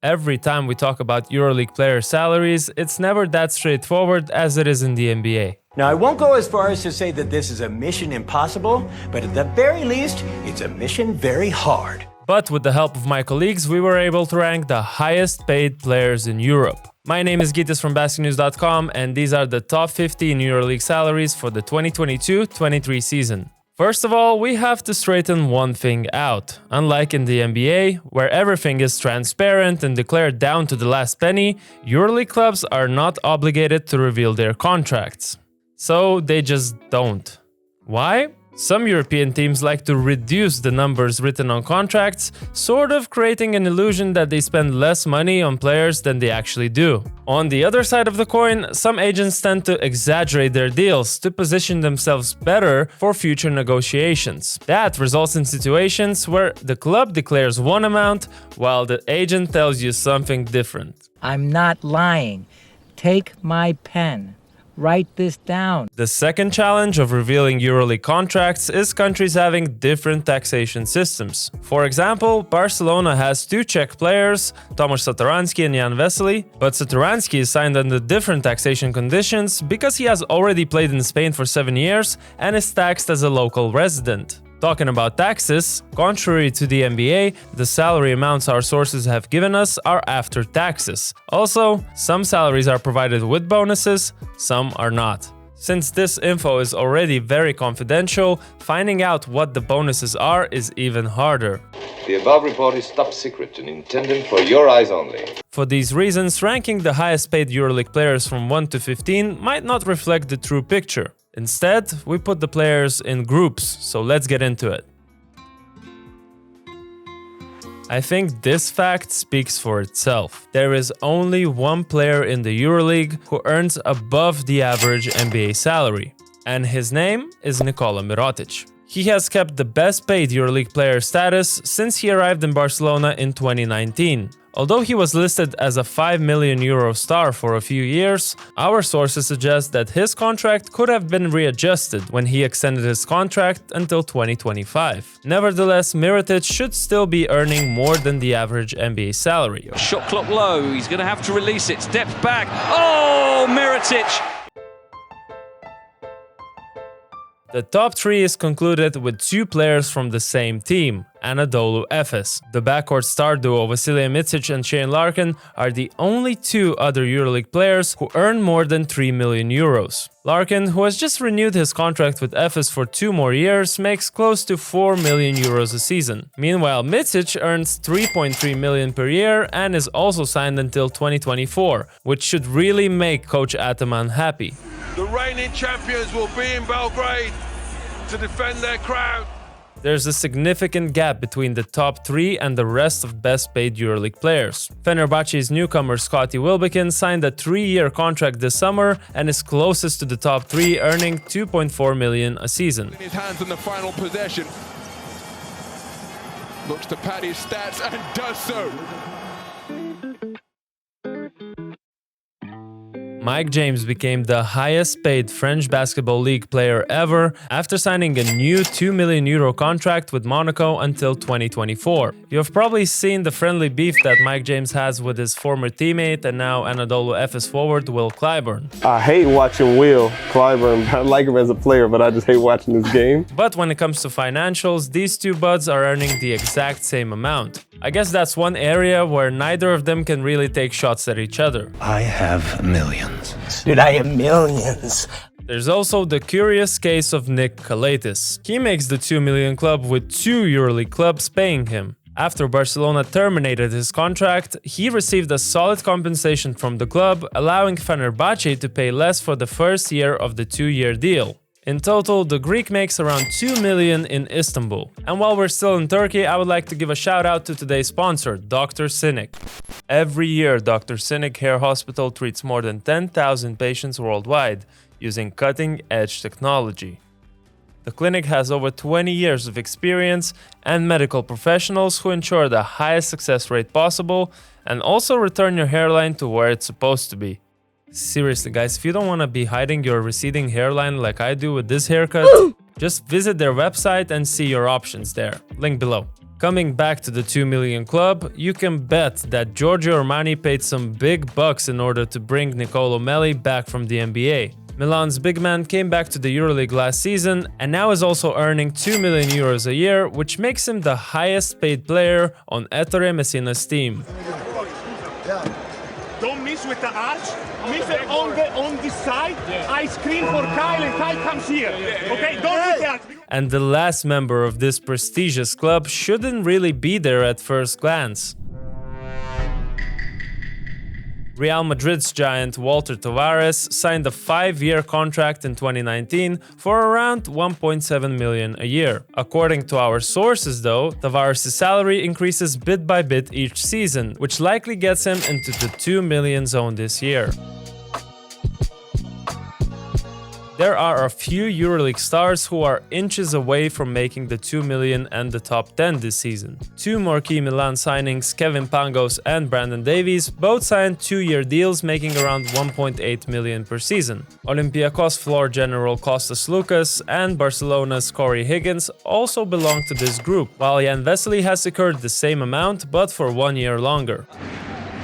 Every time we talk about EuroLeague player salaries, it's never that straightforward as it is in the NBA. Now, I won't go as far as to say that this is a mission impossible, but at the very least, it's a mission very hard. But with the help of my colleagues, we were able to rank the highest paid players in Europe. My name is Gytis from basketnews.com, and these are the top 15 EuroLeague salaries for the 2022-23 season. First of all, we have to straighten one thing out. Unlike in the NBA, where everything is transparent and declared down to the last penny, EuroLeague clubs are not obligated to reveal their contracts. So they just don't. Why? Some European teams like to reduce the numbers written on contracts, sort of creating an illusion that they spend less money on players than they actually do. On the other side of the coin, some agents tend to exaggerate their deals to position themselves better for future negotiations. That results in situations where the club declares one amount while the agent tells you something different. I'm not lying. Take my pen. Write this down. The second challenge of revealing EuroLeague contracts is countries having different taxation systems. For example, Barcelona has two Czech players, Tomáš Satoranský and Jan Veselý, but Satoranský is signed under different taxation conditions because he has already played in Spain for 7 years and is taxed as a local resident. Talking about taxes, contrary to the NBA, the salary amounts our sources have given us are after taxes. Also, some salaries are provided with bonuses, some are not. Since this info is already very confidential, finding out what the bonuses are is even harder. The above report is top secret and intended for your eyes only. For these reasons, ranking the highest paid EuroLeague players from 1 to 15 might not reflect the true picture. Instead, we put the players in groups, so let's get into it. I think this fact speaks for itself. There is only one player in the EuroLeague who earns above the average NBA salary, and his name is Nikola Mirotic. He has kept the best paid EuroLeague player status since he arrived in Barcelona in 2019. Although he was listed as a €5 million star for a few years, our sources suggest that his contract could have been readjusted when he extended his contract until 2025. Nevertheless, Mirotic should still be earning more than the average NBA salary. Shot clock low, he's going to have to release it, steps back, oh, Mirotic! The top 3 is concluded with 2 players from the same team, Anadolu Efes. The backcourt star duo Vasilije Micic and Shane Larkin are the only 2 other EuroLeague players who earn more than €3 million. Larkin, who has just renewed his contract with Efes for 2 more years, makes close to €4 million a season. Meanwhile, Micic earns $3.3 million per year and is also signed until 2024, which should really make Coach Ataman happy. The reigning champions will be in Belgrade to defend their crown. There's a significant gap between the top 3 and the rest of best paid EuroLeague players. Fenerbahce's newcomer Scottie Wilbekin signed a 3-year contract this summer and is closest to the top 3, earning $2.4 million a season. His hands on the final possession. Looks to pad his stats and does so. Mike James became the highest paid French Basketball League player ever after signing a new €2 million contract with Monaco until 2024. You have probably seen the friendly beef that Mike James has with his former teammate and now Anadolu Efes forward Will Clyburn. I hate watching Will Clyburn. I like him as a player, but I just hate watching this game. But when it comes to financials, these 2 buds are earning the exact same amount. I guess that's one area where neither of them can really take shots at each other. I have millions. Dude, I have millions. There's also the curious case of Nick Kalaitis. He makes the $2 million club with 2 EuroLeague clubs paying him. After Barcelona terminated his contract, he received a solid compensation from the club, allowing Fenerbahce to pay less for the first year of the 2-year deal. In total, the Greek makes around $2 million in Istanbul. And while we're still in Turkey, I would like to give a shout out to today's sponsor, Dr. Cynic. Every year, Dr. Cynic Hair Hospital treats more than 10,000 patients worldwide using cutting-edge technology. The clinic has over 20 years of experience and medical professionals who ensure the highest success rate possible and also return your hairline to where it's supposed to be. Seriously guys, if you don't want to be hiding your receding hairline like I do with this haircut, just visit their website and see your options there. Link below. Coming back to the 2 million club, you can bet that Giorgio Armani paid some big bucks in order to bring Niccolò Melli back from the NBA. Milan's big man came back to the EuroLeague last season and now is also earning 2 million euros a year, which makes him the highest paid player on Ettore Messina's team. Don't miss with the arch, miss it on this side. I screen for Kyle and Kyle comes here. Okay, don't miss that. And the last member of this prestigious club shouldn't really be there at first glance. Real Madrid's giant Walter Tavares signed a 5-year contract in 2019 for around 1.7 million a year. According to our sources though, Tavares' salary increases bit by bit each season, which likely gets him into the 2 million zone this year. There are a few EuroLeague stars who are inches away from making the 2 million and the top 10 this season. Two marquee Milan signings, Kevin Pangos and Brandon Davies, both signed 2-year deals making around 1.8 million per season. Olympiacos floor general Kostas Loukas and Barcelona's Corey Higgins also belong to this group, while Jan Vesely has secured the same amount but for 1 year longer.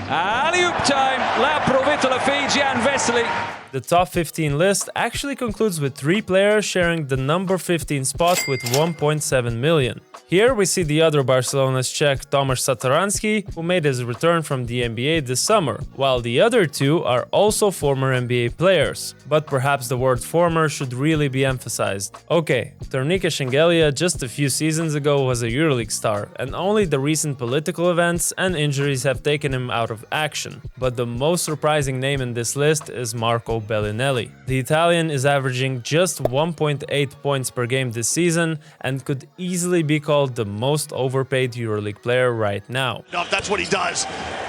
Alley-oop time, la Provitola feeds Jan Vesely. The top 15 list actually concludes with 3 players sharing the number 15 spot with 1.7 million. Here we see the other Barcelona's Czech Tomáš Satoranský, who made his return from the NBA this summer, while the other 2 are also former NBA players. But perhaps the word former should really be emphasized. Okay, Tornike Shengelia just a few seasons ago was a EuroLeague star, and only the recent political events and injuries have taken him out of action. But the most surprising name in this list is Marco Bellinelli. The Italian is averaging just 1.8 points per game this season and could easily be called the most overpaid EuroLeague player right now. That's what he does.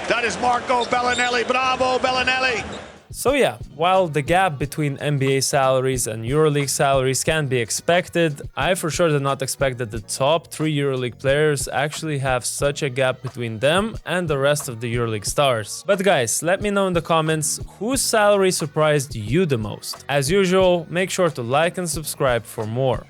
That is Marco Bellinelli. Bravo, Bellinelli. So yeah, while the gap between NBA salaries and EuroLeague salaries can be expected, I for sure did not expect that the top 3 EuroLeague players actually have such a gap between them and the rest of the EuroLeague stars. But guys, let me know in the comments whose salary surprised you the most. As usual, make sure to like and subscribe for more.